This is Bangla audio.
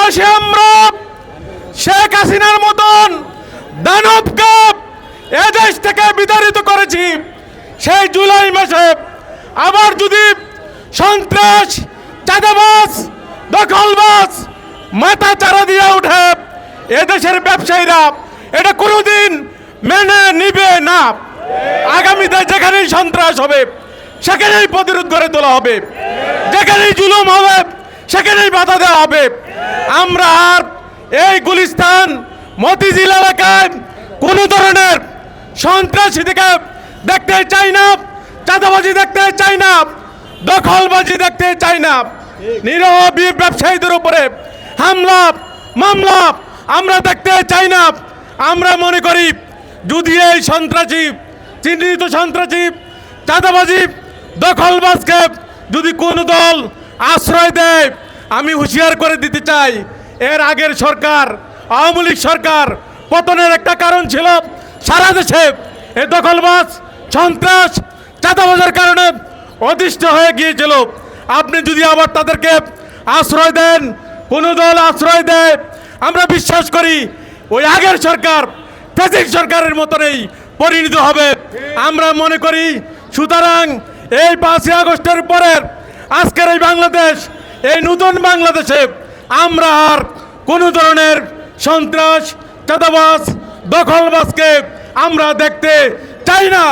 মাসে আমরা শেখ হাসিনার মতন দানবকে এদেশ থেকে বিতাড়িত করেছি, সেই জুলাই মাসে আবার যদি সন্ত্রাস, চাঁদাবাজ, দখলবাজ মাথা চারা দিয়ে ওঠে, এদেশের ব্যবসায়ীরা এটা কোনোদিন মেনে নিবে না। আগামীতে যেখানেই সন্ত্রাস হবে সেখানেই প্রতিরোধ করে তোলা হবে, যেখানেই জুলুম হবে সেখানেই বাধা দেওয়া হবে। আমরা আর এই গুলিস্তান মতিঝিল এলাকায় কোনো ধরনের সন্ত্রাসীদেরকে দেখতে চাই না, চাঁদাবাজি দেখতে চাই না, দখলবাজি দেখতে চাই না। নিরীহ ব্যবসায়ীদের উপরে হামলা মামলা আমরা দেখতে চাই না। আমরা মনে করি যদি এই সন্ত্রাসী, চিহ্নিত সন্ত্রাসী, চাঁদাবাজি, দখলবাজকে যদি কোনো দল আশ্রয় দেয়, আমি হুঁশিয়ার করে দিতে চাই, এর আগের সরকার, আওয়ামী লীগ সরকার পতনের একটা কারণ ছিল সারা দেশে এই দখলবাজ, সন্ত্রাস, চাঁদাবাজের কারণে অতিষ্ঠ হয়ে গিয়েছিল। আপনি যদি আবার তাদেরকে আশ্রয় দেন, কোনো দল আশ্রয় দেয়, আমরা বিশ্বাস করি ওই আগের সরকার ফ্যাসিস্ট সরকারের মতনই পরিণত হবে। আমরা মনে করি সুতরাং এই 5ই আগস্টের পরের আজকের এই বাংলাদেশ, এই নতুন বাংলাদেশে আমরা আর কোনো ধরনের সন্ত্রাস, চাঁদাবাজ, দখলবাজকে আমরা দেখতে চাই না।